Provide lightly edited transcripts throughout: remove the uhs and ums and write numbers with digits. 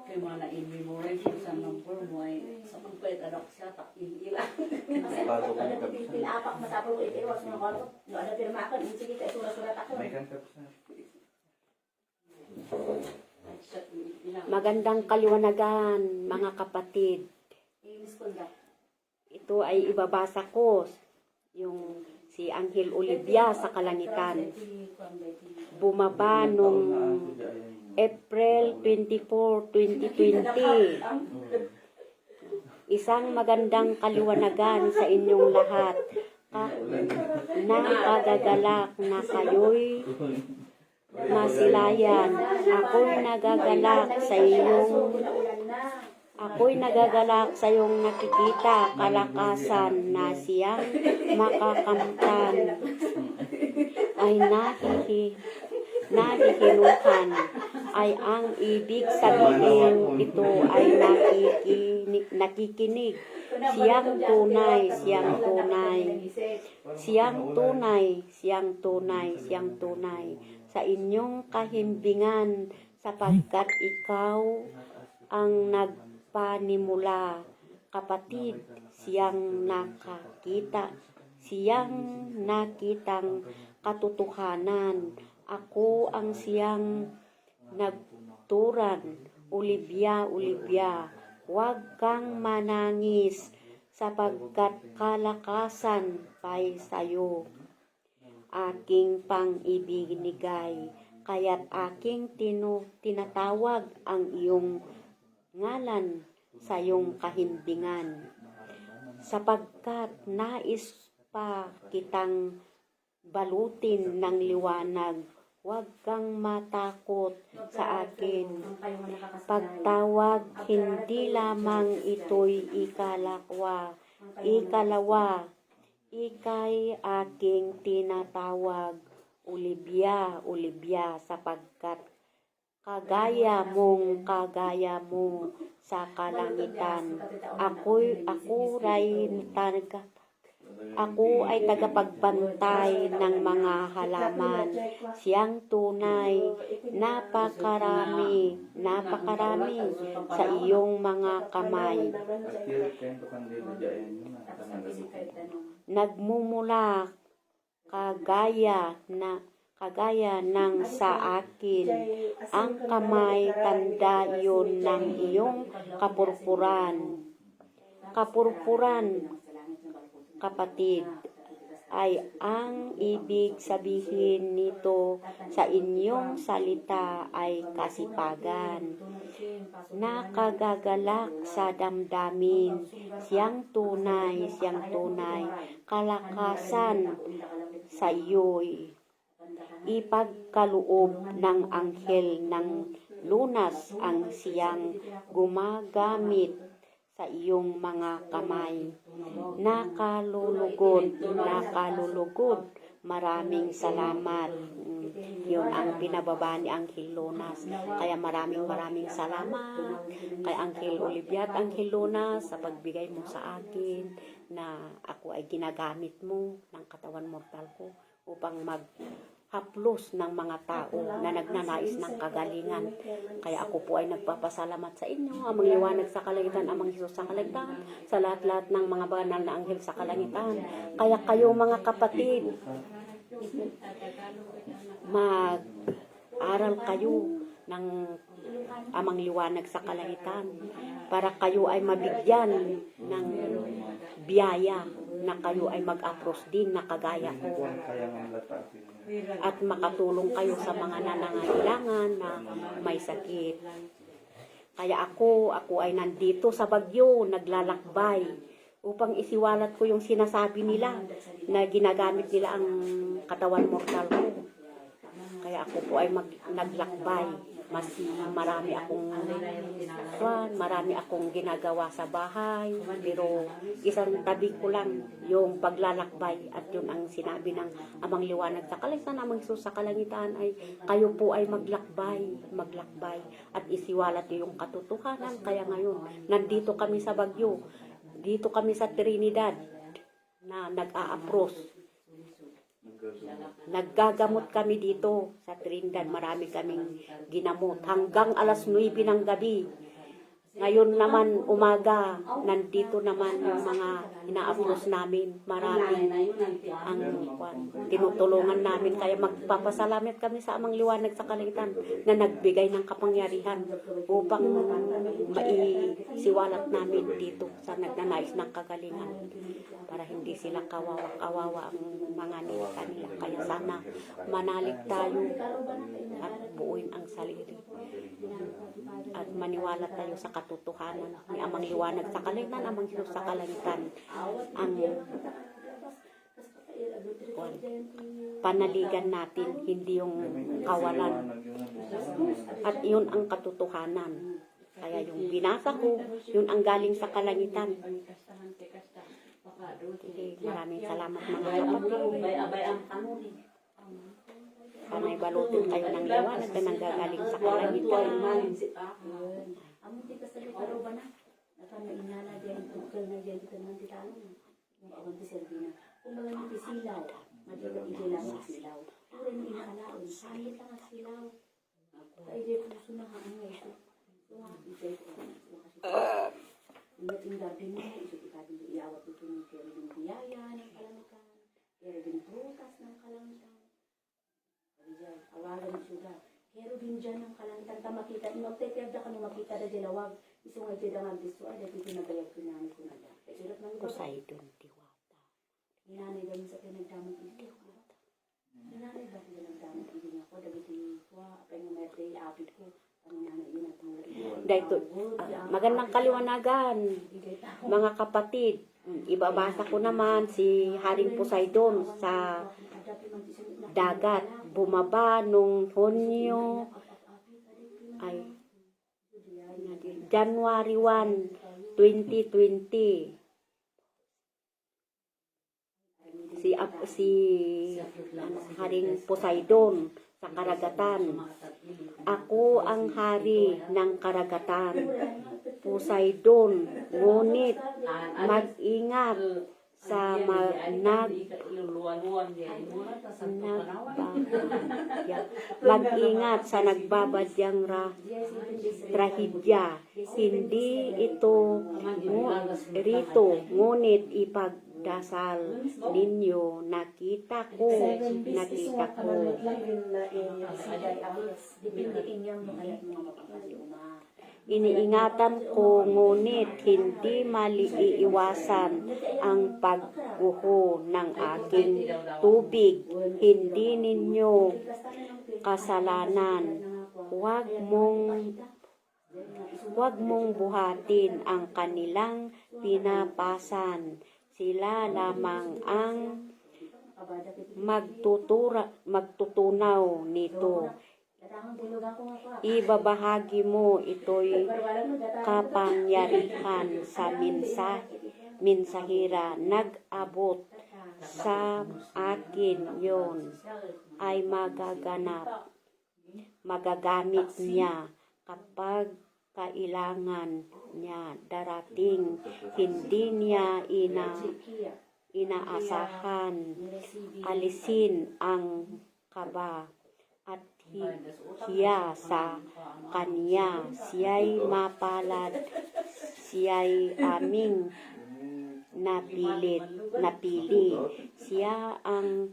Kaya mga na-in-memorize sa number mo ay sa kumplet anak siya, tak-iila. Bago ka na Pinapak matapos ko ito, was mga kalot. No, ano pinamakan, sige tayo surat-surat ako. may kantap sa Magandang kaliwanagan, mga kapatid. Ito ay ibabasa ko yung si Angel Olivia sa kalangitan. Bumaba nung April 24, 2020. Isang magandang kaliwanagan sa inyong lahat. Nakagagalak na kayo'y masilayan. Ako'y nagagalak sa iyong nakikita kalakasan na siyang makakamtan ay nahihinukan ay ang ibig sabihin ito ay nakikinig. Siyang tunay sa inyong kahimbingan sapagkat ikaw ang nagpanimula, kapatid. Siyang nakitang katotohanan. Ako ang siyang nagturan. Olivia, huwag kang manangis sapagkat kalakasan pa'y sayo. Aking pang-ibinigay, kaya't aking tinatawag ang iyong ngalan sa iyong kahimbingan. Sapagkat nais pa kitang balutin ng liwanag, huwag kang matakot sa akin. Pagtawag, hindi lamang ito'y ikalawa, ika'y aking tinatawag, Olivia, sapagkat kagaya mo sa kalangitan. Ako ay tagapagbantay ng mga halaman. Siyang tunay, napakarami sa iyong mga kamay. Nagmumula kagaya ng sa akin ang kamay, tanda iyon ng iyong kapurpuran, kapatid, ay ang ibig sabihin nito sa inyong salita ay kasipagan. Nakagagalak sa damdamin. Siyang tunay, kalakasan sa iyo'y ipagkaloob ng anghel ng lunas ang siyang gumagamit sa iyong mga kamay. Nakalulugod. Maraming salamat. Yun ang pinababa ni Angel Lunas. Kaya maraming salamat kay Angel Olivia at Angel Lunas sa pagbigay mo sa akin na ako ay ginagamit mo ng katawan mortal ko upang haplos ng mga tao na nagnanais ng kagalingan. Kaya ako po ay nagpapasalamat sa inyo, amang liwanag sa kalangitan, amang Hesus sa kalangitan, sa lahat-lahat ng mga banal na anghel sa kalangitan. Kaya kayo mga kapatid, mag-aral kayo ng amang liwanag sa kalangitan para kayo ay mabigyan ng biyaya na kayo ay mag-apros din na kagaya ko at makatulong kayo sa mga nangangailangan na may sakit. Kaya ako ay nandito sa Bagyo, naglalakbay upang isiwalat ko yung sinasabi nila na ginagamit nila ang katawan mortal ko. Kaya ako po ay naglakbay. Marami akong ginagawa sa bahay, pero isang tabi ko lang yung paglalakbay, at yun ang sinabi ng amang liwanag sa kalangitan, amang Hesus sa kalangitan ay kayo po ay maglakbay at isiwalat yung katotohanan. Kaya ngayon nandito kami sa Bagyo, dito kami sa Trinidad na nag-a-apros Naggagamot kami dito sa Trinidad. Marami kaming ginamot. Hanggang alas 9 ng gabi. Ngayon naman umaga, nandito naman yung mga ina-approach namin. Marami ang tinutulungan namin. Kaya magpapasalamat kami sa Amang Liwanag sa Kalangitan na nagbigay ng kapangyarihan upang maisiwalat namin dito sa nagnanais ng kagalingan para hindi sila kawawa ang mga kanila. Kaya sana manalig tayo at buuin ang sarili at maniwala tayo sa katotohanan ni Amang Liwanag sa Kalangitan, Amang Diyos sa Kalangitan, ang panaligan natin, hindi yung kawalan. At yun ang katotohanan. Kaya yung binasa ko, yun ang galing sa kalangitan. Maraming salamat mga kapatid. Panay balutin kayo ng liwanag na nanggagaling sa kalangitan. Amo di kasali karo ba na? Nakana inala diyan tukal na diyan kita nanti talo. Yung awang ti Selvina. Kung mga nanti silaw, madiga lang ang silaw. Uri ni inaalaon, sayit lang ang silaw. Kaya di puso na ang ito. Isay ko Ingat yung gabi mo, iso kita din iawat ito ng kaya rin biyaya ng kalangitan, kaya rin prutas ng kalangitan. Kaya dyan, awalan ng suga. Pero din dyan ang kalangitan ka makita. Inoktekerda ka nung makita na dilawag. Isong ay dyan ang gusto ay dati pinagayag pinanay ko na lang. Kaya sulat ng Poseidon, Diwata. Hinanay daw sa pinagdamot hindi ako. Hinanay daw sa pinagdamot hindi ako. Dagiti ko, kaya nga may apit ko. Ang nanay yun at Dahito, magandang kaliwanagan, mga kapatid. Ibabasa ko naman si Haring Poseidon sa dagat. Bumaba nung Hunyo, January 1, 2020. Si Haring Poseidon sa karagatan. Ako ang hari ng karagatan, Poseidon, ngunit mag-ingat sa mag-ingat sa nagbabadyang trahedya. Hindi ito rito, ngunit ipagdasal ninyo. Nakita ko. Iniingatan ko, ngunit hindi maliiwasan ang pagguho ng aking tubig. Hindi ninyo kasalanan. Huwag mong buhatin ang kanilang pinapasan. Sila lamang ang magtutunaw nito. Ibabahagi mo ito'y kapangyarihan sa minsahira. Nag-abot sa akin yon ay magagamit niya kapag kailangan niya. Darating, hindi niya inaasahan. Alisin ang kaba at hiya sa kanya. Siya'y mapalad. Siya'y aming napili. Siya ang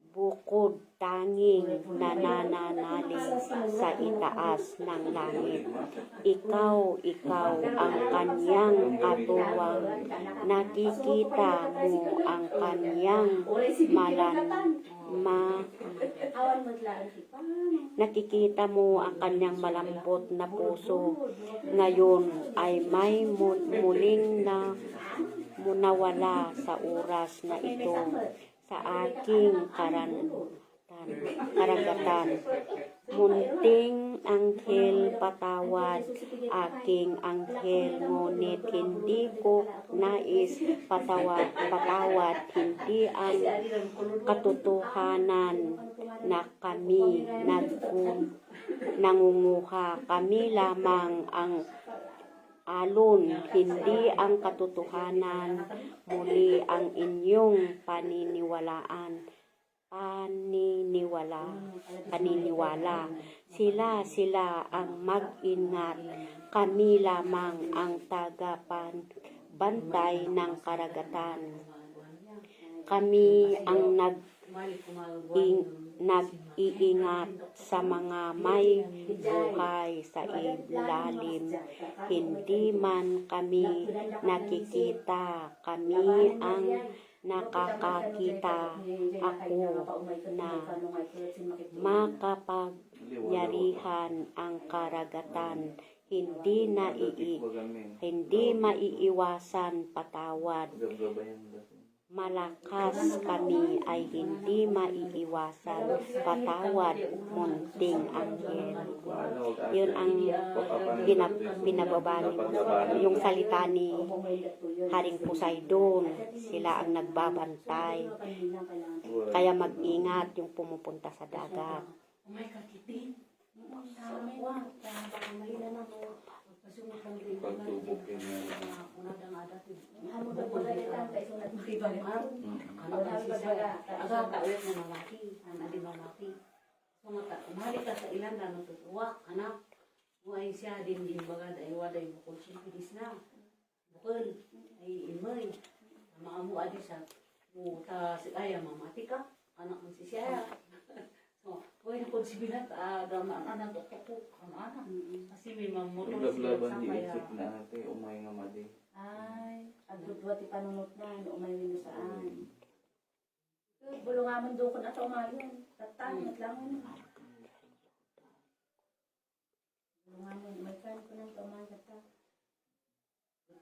bukod tanging nananalig sa itaas ng langit. Ikaw ang kanyang katuwang. Nakikita mo ang kanyang nakikita mo ang kanyang malambot na puso. Ngayon ay may muling na munawala sa oras na ito sa aking karagatan. Munting anghel, patawad, aking anghel, ngunit hindi ko nais patawad. Hindi ang katotohanan na kami nangunguha. Kami lamang ang alon, hindi ang katotohanan. Muli ang inyong paniniwalaan. paniniwala. Sila ang mag-ingat. Kami lamang ang tagapantay ng karagatan. Kami ang nag-iingat sa mga may buhay sa ilalim. Hindi man kami nakikita, kami ang nakakakita. Ako na makapangyarihan ang karagatan. Hindi maiiwasan patawad. Malakas kami ay hindi maiiwasan patawad, munting anghel. Yun ang pinababali mo. Yung salita ni Haring Poseidon, sila ang nagbabantay. Kaya mag-ingat yung pumupunta sa dagat. Oh my God, kitin. Pagtubok yun yan. Umali ka sa ilan na natutuwa, anak. Buhay siya din baga dahil waday bukol silpidis na. Bukol, ay imay. Maamu adi sa muta si kaya mamati ka, anak mo si siya. So, buhay na konsibilat, damaan anak tukok, anak. Kasi may mamotor siya Ulablaban sa di kaya. isip na ate, umay nga madi. Ay, agdudwa ti panunot na, umay mo saan. Bulungaman doon ko na ito umayon. Tatangat lang yun. Bulungaman, may kan ko nang umayon ka.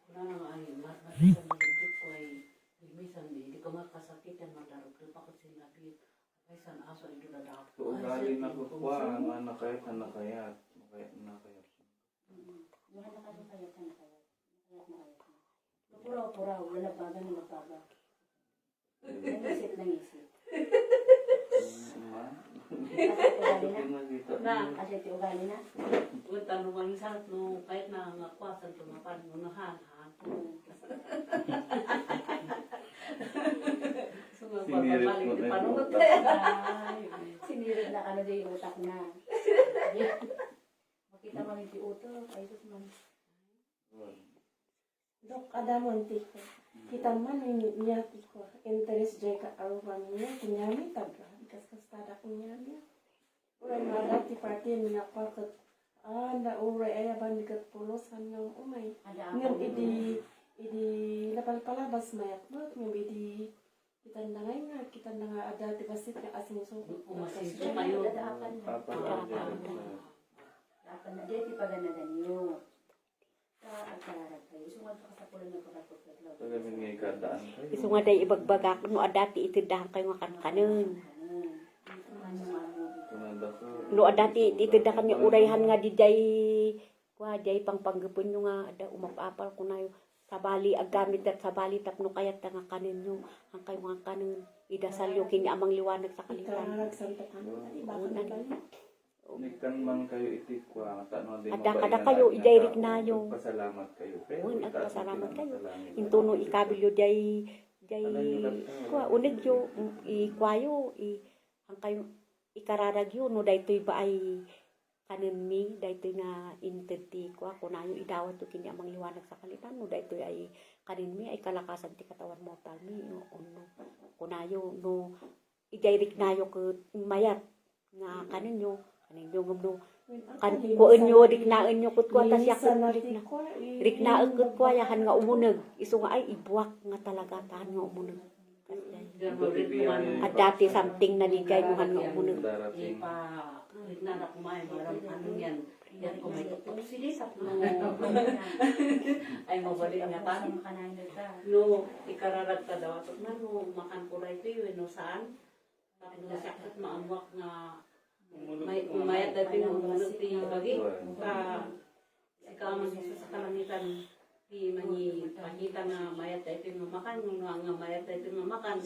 Wala na nga ay, matisan na yung ko ay, minsan hindi ka makasakit yan, madarog pa ko sinabi. Ay, san aso ay dudadap. So, ugali na ko kwa, nga nakayat na nakayat. Nakayat. Mga nakayat. Puraw, lalabagan na labaga. Nangisip. Kasi iti ugali na. Punta naman yung sarap no, kahit na ngakwasan tumapan, unahan, Sinirit mo na yung utak. Sinirit na ano din yung utak na. Makita mo yung utak, ay ito man. Dok, ada monti ko. Kita man niya ko. Interest jay ka aruman niya. Kunyami taga. Kaskas tada kunyami. Uray mga ti party niya pa kat. Na uray ay aban dikat pulos hanyang umay. Ngam idi lapalpalabas mayak mo. Ngam idi kita na nga ada ti basit nga asing suko. Umasin kayo. Dadaapan na. Dadaapan na. Di paganagan niyo. Agkararag kayo. Sumad ka sa pulan ng pagkakot. Pagamin nga ikadaan kayo. Isu nga day ibagbagak no adati itidahan kayo nga kankanon. Tunanda ko. No adati itidahan nga urayhan nga di day kwa day pangpanggapon nyo nga ada umapapal ko na sabali aggamit at sabali tapno kayat nga kanin nyo ang kayo nga kanon idasal yung kini amang liwanag sa kaliwan. Ikararag santa ka. Adi bakit na ba? Nikan man kayo itikwa, tano din Ada kayo i-direct na yung pasalamat kayo. Pero Uy, itaas nagpasalamat natin kayo. ang salamat. intuno ikabilyo day kwa unig yo ikwayo ang kayo ikararag yo no daytoy ba ay kanin mi daytoy nga intenti kwa kunayo idawat to kini amang liwanag sa kalitan no daytoy ay kanin mi ay kalakasan ti katawan mortal mi no kunayo no i-direct nayo ke mayat nga kanin yo kanin yo ngumno kan kuan nyo riknaan nyo kut kwa tas yakot riknaan kut kwa yahan nga umuneg isu nga ay ibuwak nga talaga tahan nga umuneg at dati something na ligay nuhan nga umuneg Darating. Na kumain, marang ano yan. Yan kung may tutok silisap no. Ay mabalik nga pa. No, ikararag ka daw. At na no, makan ko rin ito no saan. Tapos nasakit maamuak nga may umayat dati mo umunod ti bagi. Ikaw man sa kalangitan di mani pakita nga mayat dati mo makan nga mayat dati mo makan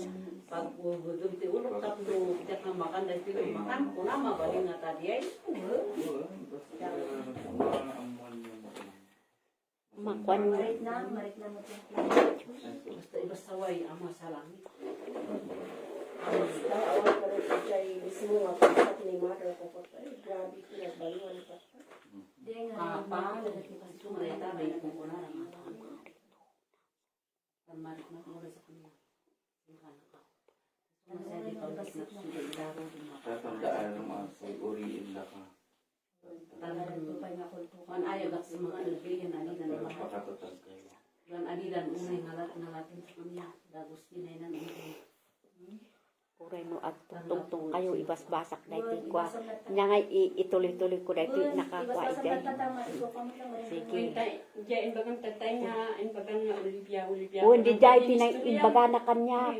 pag gudum ti ulok tapno kita nga makan dati mo makan kuna mabali nga tadi ay makwan Marit na mo. basta way ama sa langit. Awal pa rin siya mismo nga pagkat ni mother ko po. Ay, grabe ko nagbaluan pa. Apa? Sumarita, bayi ko na lang. Marik na mula sa kanya. Tatandaan naman sa uriin na ka. Man ayaw sa mga nagbigan, alidan naman. Napakatatag kayo. Dan alidan unay ngalatin sa kanya. Dagos dinay na nito. Kuray no at tungtong kayo ibasbasak na ito kwa. Nya nga ituloy-tuloy ko na ito nakakuha dyan. Sige. Diyan, bagang tatay nga, bagang Olivia. Hindi dahil tinag-imbaga na kanya.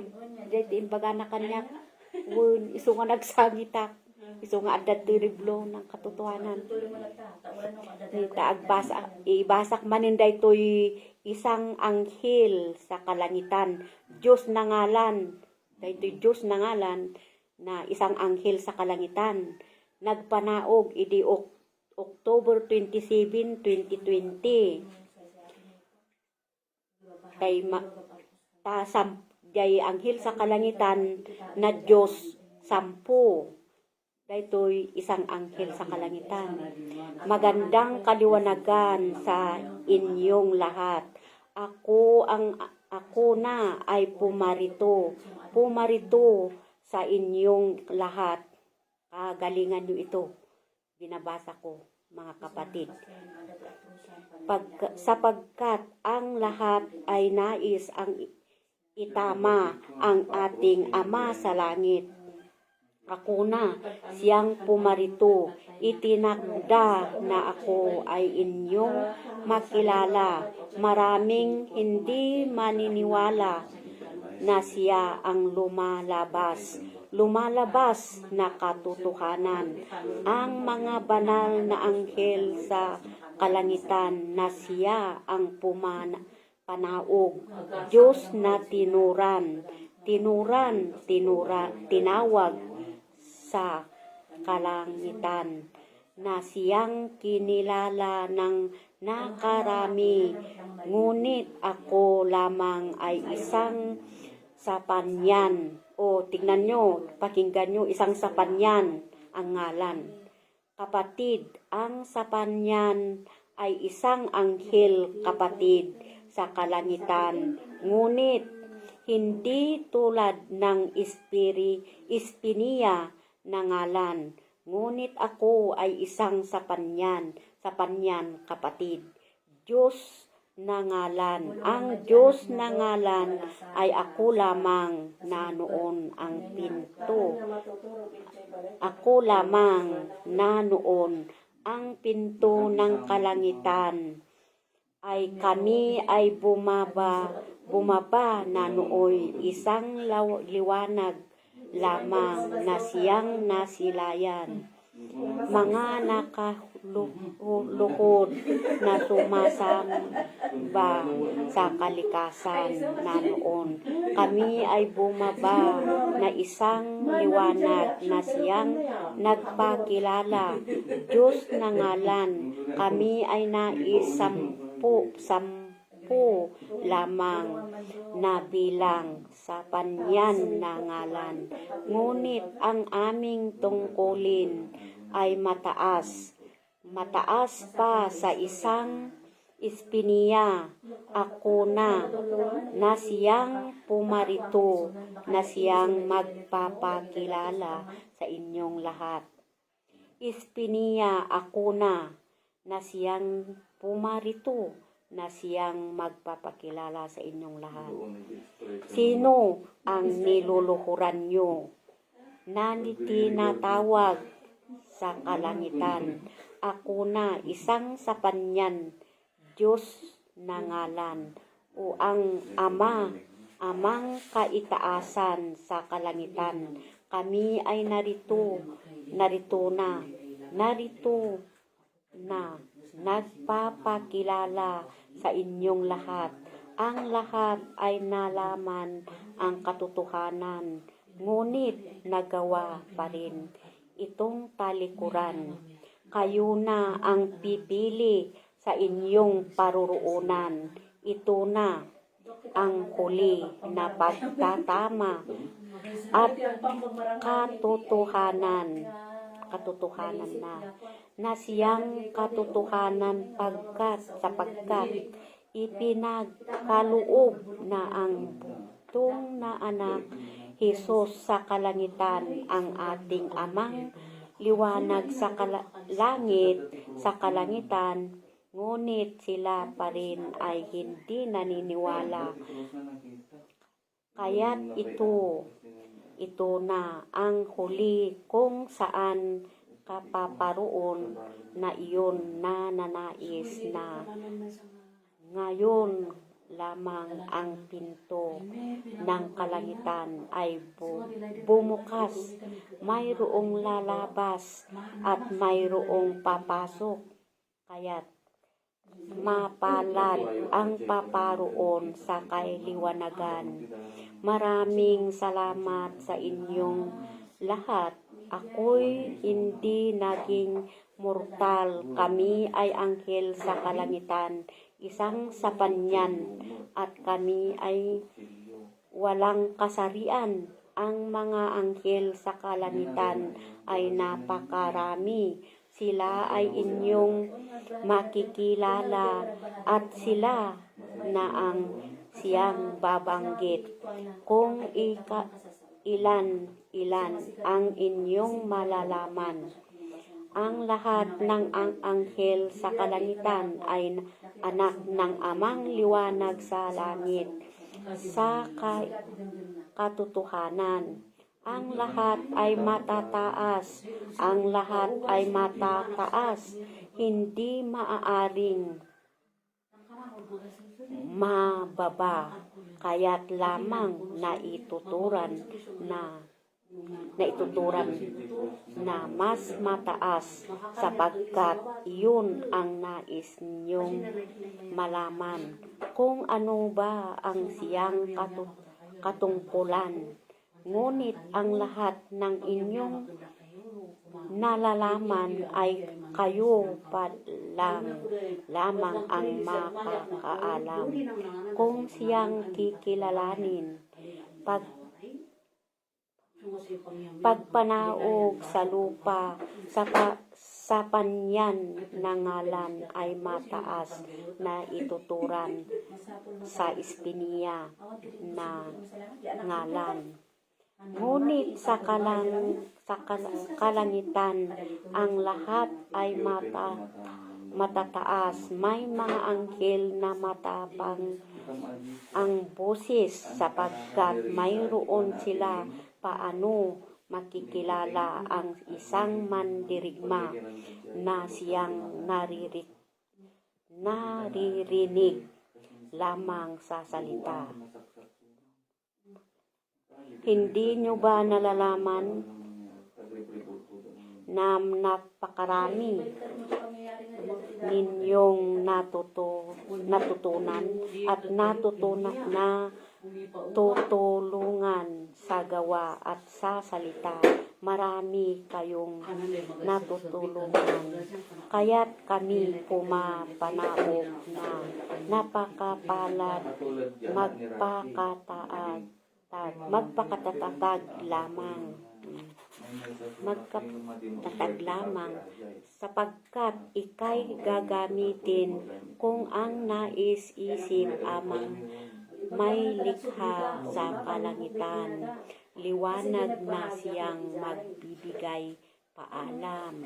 Dahil imbaga na kanya. Iso nga nagsagita. Iso nga adat diriblo ng katotohanan. Ibasak maninday to'y isang anghel sa kalangitan. Diyos na ngalan. Dahil Diyos na ngalan na isang anghel sa kalangitan. Nagpanaog idi October 27, 2020. Kay jay anghel sa kalangitan na Diyos 10. Dahil isang anghel sa kalangitan. Magandang kaliwanagan sa inyong lahat. Ako na ay pumarito sa inyong lahat. Kagalingan nyo ito. Binabasa ko, mga kapatid. Sapagkat ang lahat ay nais ang itama ang ating Ama sa langit. Ako na, siyang pumarito, itinakda na ako ay inyong makilala. Maraming hindi maniniwala na siya ang lumalabas na katotohanan. Ang mga banal na anghel sa kalangitan na siya ang panaog. Diyos na tinawag sa kalangitan na siyang kinilala ng nakarami. Ngunit ako lamang ay isang sapanyan. O tignan nyo, pakinggan nyo, isang sapanyan ang ngalan. Kapatid, ang sapanyan ay isang anghel kapatid sa kalangitan. Ngunit hindi tulad ng Espiniya na ngalan. Ngunit ako ay isang sapanyan kapatid. Diyos na ngalan. Ang Diyos na ngalan ay ako lamang na noon ang pinto. Ako lamang na noon ang pinto ng kalangitan. Ay kami ay bumaba na nooy isang liwanag lamang na siyang nasilayan. Mga nakaluhod na sumasamba sa kalikasan na noon. Kami ay bumaba na isang liwanag na siyang nagpakilala. Diyos na ngalan, kami ay naisampu lamang na bilang sa panyan na ngalan. Ngunit ang aming tungkulin ay mataas pa sa isang Espiniya. Ako na siyang pumarito na siyang magpapakilala sa inyong lahat. Espiniya, ako na siyang pumarito na siyang magpapakilala sa inyong lahat. Sino ang niluluhuran nyo na tinatawag sa kalangitan? Ako na, isang sapanyan, Diyos na ngalan, o ang amang kaitaasan sa kalangitan. Kami ay narito na nagpapakilala sa inyong lahat. Ang lahat ay nalaman ang katotohanan, ngunit nagawa pa rin itong talikuran. Kayo na ang pipili sa inyong paruroonan. Ito na, ang huli na pagtatama at katotohanan na siyang katotohanan sapagkat ipinagkaloob na ang bugtong na anak Hesus sa kalangitan ang ating amang liwanag sa kalangitan, ngunit sila pa rin ay hindi naniniwala. Kaya't ito na ang huli kung saan kapaparoon na iyon na nanais na ngayon lamang ang pinto ng kalangitan ay bumukas, mayroong lalabas at mayroong papasok. Kaya't mapalad ang paparoon sa kailiwanagan. Maraming salamat sa inyong lahat. Ako'y hindi naging mortal. Kami ay anghel sa kalangitan, isang sapanyan, at kami ay walang kasarian. Ang mga anghel sa kalangitan ay napakarami. Sila ay inyong makikilala at sila na ang siyang babanggit. Kung ilan ang inyong malalaman. Ang lahat ng anghel sa kalangitan ay anak ng amang liwanag sa langit sa katotohanan. Ang lahat ay matataas. Ang lahat ay matataas. Hindi maaaring mababa. Kaya't lamang naituturan na mas mataas sapagkat iyon ang nais niyong malaman. Kung ano ba ang siyang katungkulan. Ngunit ang lahat ng inyong nalalaman ay kayo pa lamang ang makakaalam. Kung siyang kikilalanin, pagpanaog sa lupa sa panyan na ngalan ay mataas na ituturan sa Espiniya na ngalan. Ngunit sa kalangitan ang lahat ay matataas. May mga anghel na matapang ang boses sapagkat mayroon sila. Paano makikilala ang isang mandirigma na siyang naririnig lamang sa salita? Hindi nyo ba nalalaman na napakarami ninyong natutunan at tutulungan sa gawa at sa salita? Marami kayong natutulungan. Kaya't kami pumapanaog na napakapalad, magpakatatag lamang sapagkat ikay gagamitin kung ang nais-isip amang may likha sa kalangitan. Liwanag na siyang magbibigay paalam.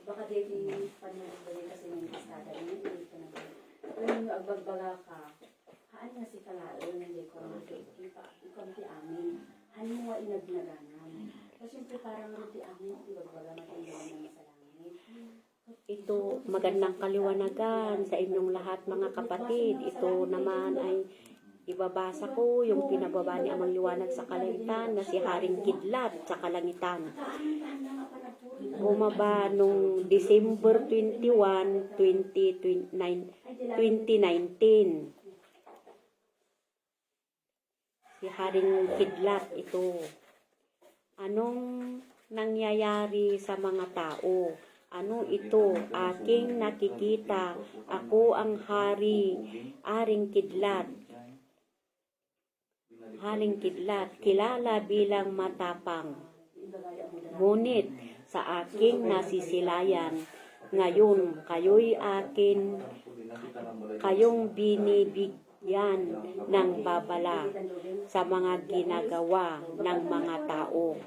Baka dito yung panagbalay kasi ng istada niya, dito na ba? Kung agbagbala ka, haan nga si Kalao, hindi ko makikita, ikaw ti amin, haan mo nga inagnaganan. Kasi siyempre parang ruti amin, agbagbala matanggalan ng masalangit. Ito, magandang kaliwanagan sa inyong lahat mga kapatid. Ito naman ay ibabasa ko yung pinababa ni Amang Liwanag sa Kalangitan na si Haring Kidlat sa Kalangitan. Bumaba nung December 21, 2019. Si Haring Kidlat ito. Anong nangyayari sa mga tao Ano ito? Aking nakikita. Ako ang hari, Haring Kidlat. Haring Kidlat, kilala bilang matapang. Ngunit sa aking nasisilayan, ngayon kayo'y kayong binibigyan ng babala sa mga ginagawa ng mga tao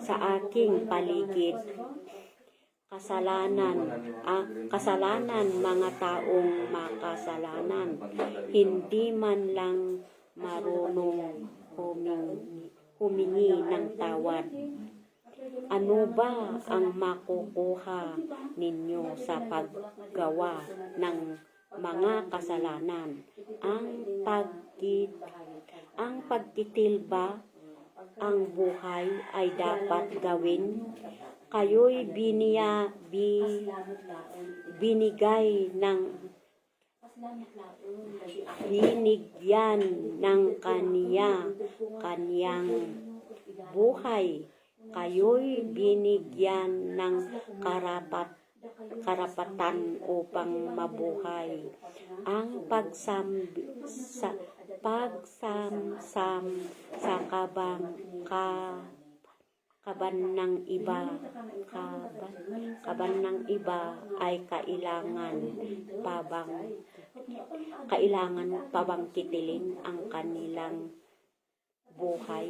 sa aking paligid. Kasalanan mga taong makasalanan, hindi man lang marunong humingi ng tawad. Ano ba ang makukuha ninyo sa paggawa ng mga kasalanan? Ang pagtitil ba ang buhay ay dapat gawin? Kayo'y binigyan ng kaniyang buhay. Kayo'y binigyan ng karapatan upang mabuhay. Ang pagsamsam sa kaban ng iba ay kailangan pa bang kitilin ang kanilang buhay?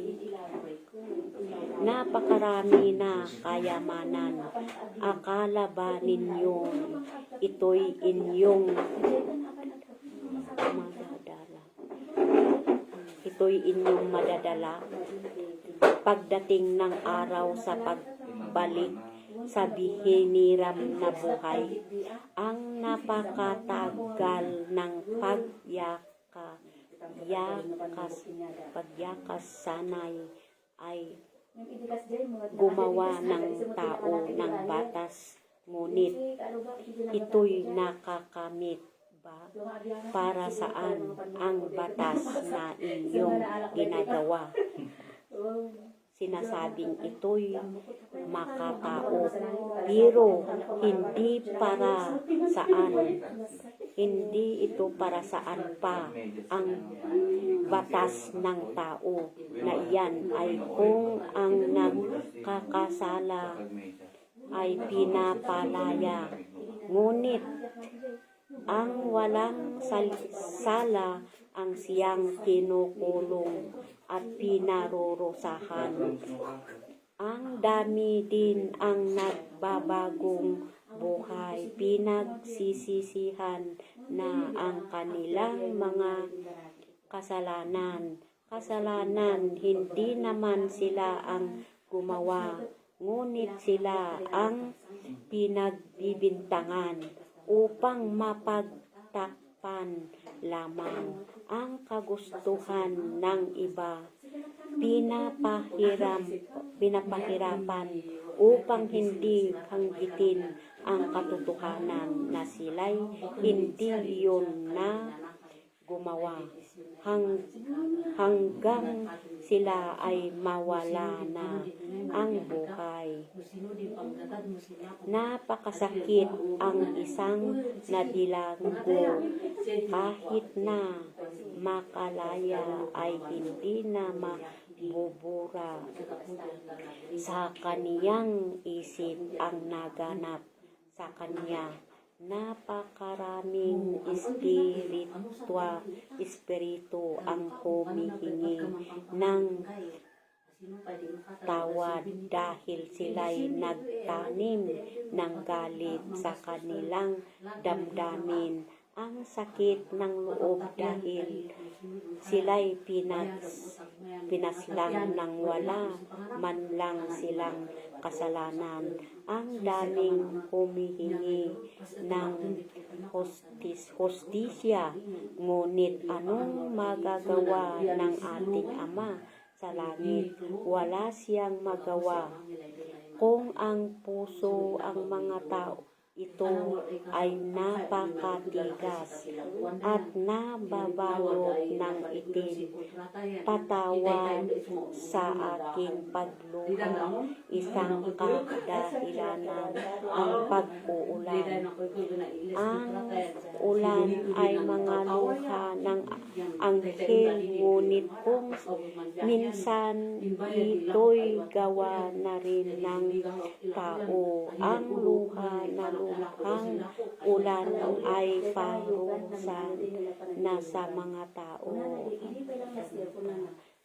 Napakarami na kayamanan. Akala ba ninyo ito'y inyong madadala? Pagdating ng araw sa pagbalik sa bihirang na buhay, ang napakatagal ng pagyakas sanay ay gumawa ng tao ng batas, ngunit ito'y nakakamit ba? Para saan ang batas na inyong ginagawa? Sinasabing ito'y makatao, pero hindi para saan. Hindi ito para saan pa ang batas ng tao na iyan ay kung ang nagkakasala ay pinapalaya. Ngunit ang walang sala ang siyang kinukulong at pinarurusahan. Ang dami din ang nagbabagong buhay, pinagsisisihan na ang kanilang mga kasalanan. Hindi naman sila ang gumawa, ngunit sila ang pinagbibintangan upang mapagtakpan lamang ang kagustuhan ng iba. Pinapahirapan upang hindi hanggitin ang katotohanan na sila'y hindi yun na gumawa, hanggang sila ay mawala na ang buhay. Napakasakit ang isang nadilanggo kahit na makalaya ay hindi na mabubura sa kaniyang isip ang naganap sa kanya. Napakaraming espiritu ang humihingi ng tawad dahil sila'y nagtanim ng galit sa kanilang damdamin. Ang sakit ng loob dahil sila'y pinaslang ng wala man lang silang kasalanan. Ang daming humihingi ng hostisya, ngunit anong magagawa ng ating Ama sa langit? Wala siyang magawa. Kung ang puso ang mga tao ito ay napakatigas at nababalot ng itim. Patawan sa aking pagluha, isang kadahilanan ang pag-uulan. Ang ulan ay mga luha ng anghel, ngunit kung minsan ito'y gawa na rin ng tao. Ang luha na luhang ulan ay parusa na sa mga tao.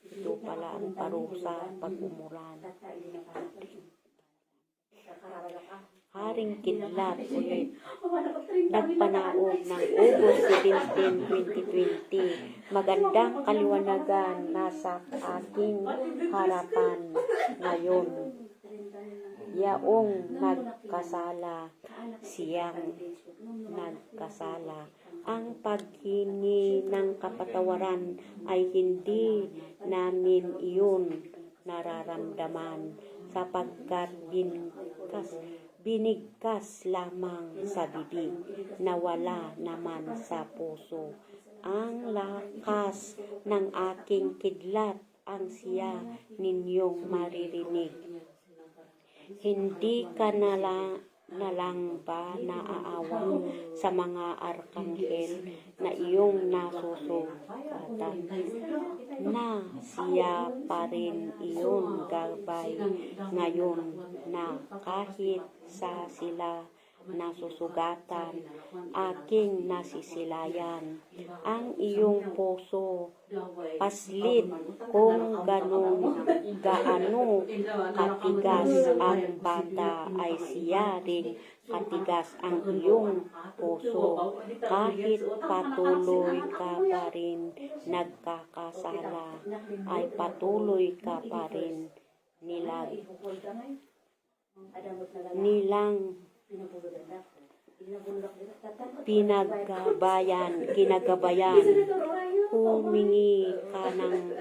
Ito pala ang parusa pag umulan. Haring Kidlat ulit nagpanaog ng August 17, 2020. Magandang kaliwanagan nasa aking harapan ngayon. Yaong nagkasala, siyang nagkasala. Ang paghingi ng kapatawaran ay hindi namin iyon nararamdaman sapagkat binigkas lamang sa bibig, nawala naman sa puso. Ang lakas ng aking kidlat ang siya ninyong maririnig. Hindi ka na lang ba naaawa sa mga arkanghel na iyong nasusugatan, na siya pa rin iyong gabay ngayon, na kahit sa sila nasusugatan, aking nasisilayan ang iyong puso. Paslit kung gaano katigas ang bata, ay siya rin katigas ang iyong puso. Kahit patuloy ka pa rin nagkakasala, ay patuloy ka pa rin ginagabayan. Humingi ka ng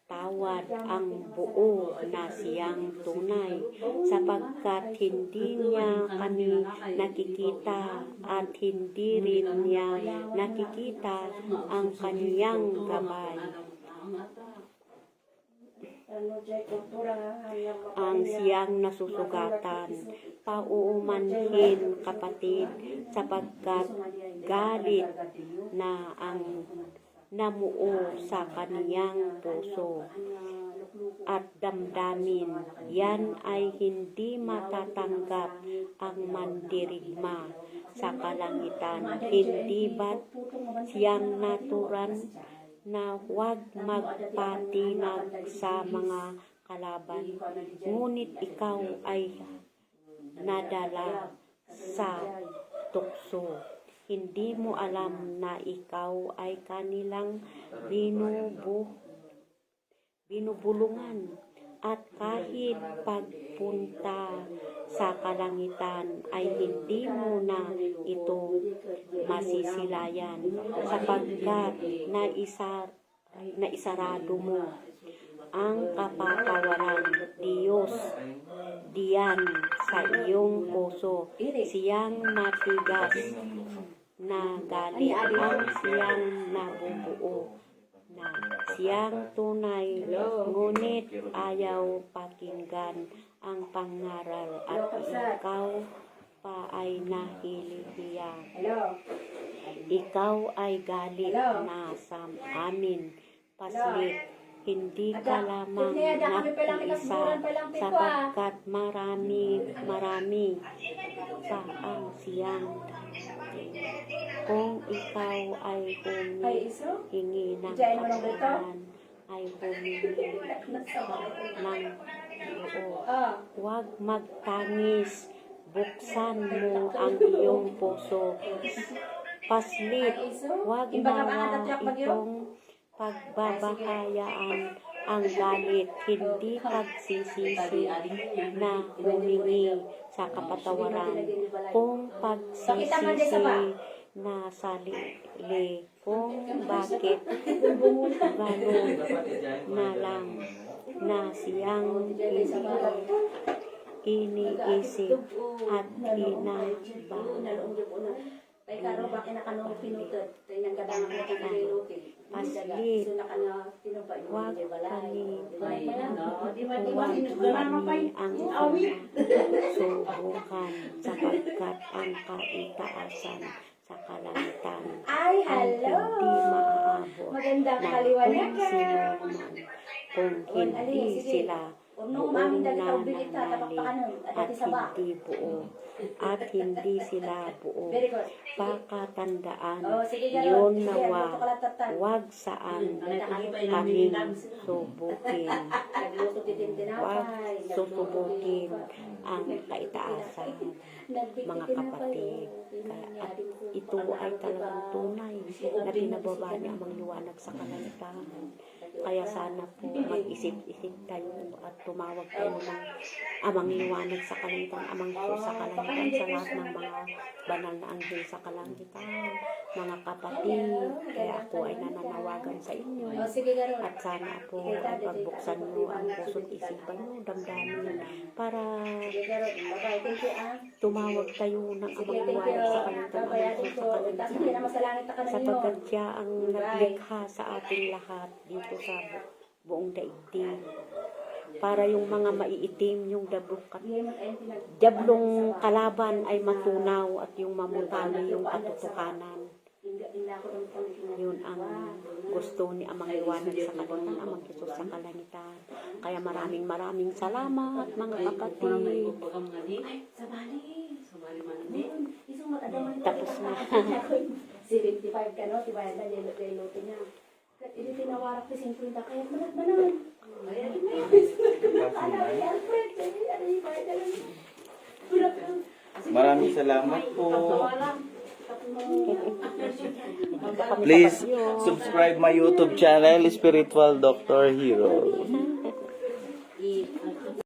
tawad ang buo na siyang tunay, sapagkat hindi niya kami nakikita at hindi rin niya nakikita ang kaniyang gabay. Ang siyang nasusugatan, paumanhin kapatid, sapagkat galit na ang namuo sa kaniyang puso at damdamin. Yan ay hindi matatanggap ang mandirigma sa kalangitan. Hindi ba't siyang naturan na huwag magpatinag sa mga kalaban, ngunit ikaw ay nadala sa tukso. Hindi mo alam na ikaw ay kanilang binubulungan, at kahit pagpunta sa kalangitan ay hindi mo na ito masisilayan, sapagkat naisarado mo ang kapatawaran Diyos diyan sa iyong puso. Siyang matigas na galit, ang siyang nabubuo na siyang tunay, ngunit ayaw pakinggan ang pangaral, at ikaw pa ay nahilihiya. Ikaw ay galit na sa amin, paslit. Hindi ka lamang nag-iisa, sapagkat marami pa ang siyang kung ikaw ay humihingi ng kapatawaran, ay humihingi ng loob. Huwag magtangis, buksan mo ang iyong puso. Paslit, huwag nawa itong pagbabahayaan ang galit, hindi pagsisisi na humingi sa kapatawaran. Kung pagsisisi na sarili, kung bakit gano'n na lang na siyang iniisip at naloong inabang. kay karo ba kinakanong pinutot tay nang gadang ko kay lutin Paslit. so nakana tinubay mo Huwag di balay kami Di ba Huwag kami ang subukan sapagkat ang kaitaasan sa kalangitan ay ang hello hindi maaabot magandang ng kaliwanagan kung sino man kung hindi sila Unong buong mamin dali ka ubilit ka nananalig tapakpakan at at dati sa ba hindi buo at hindi sila buo. very good Pakatandaan oh sige garo yun sige nawa ano to kalatatan wag saan Kami kaming subukin. nagluto titin Huwag tinapay susubukin ang kaitaasan, mga kapatid. At ito ay talagang tunay na binababa niya ang liwanag sa kalangitan. Kaya sana po mag-isip-isip tayo at tumawag tayo ng amang liwanag sa kalangitan, amang Diyos sa kalangitan, sa lahat ng mga banal na anghel sa kalangitan, mga kapatid. Kaya ako ay nananawagan sa inyo. oh sige garo At sana po ay pagbuksan nyo ang puso't isipan nyo, damdamin, para sige garo bye thank you ah tumawag kayo ng sige amang thank you liwanag sa kalangitan, amang babayaran Diyos ko sa tapos kalangitan. hindi na masalangit ka na Sapagkat siya ang naglikha sa ating lahat dito sa buong daigdig. Para yung mga maiitim, yung dablong kalaban ay matunaw at yung mamutali yung katotohanan. Yun ang gusto ni Amang Liwanag sa kalangitan, Amang Diyos sa kalangitan. Kaya maraming salamat mga kapatid. Tapos na. 75 ka no, tibayan na niluto niya. Hindi tinawarak ko 50 kaya manan. Maraming salamat po. Please subscribe my YouTube channel, Spiritual Dr. Hero.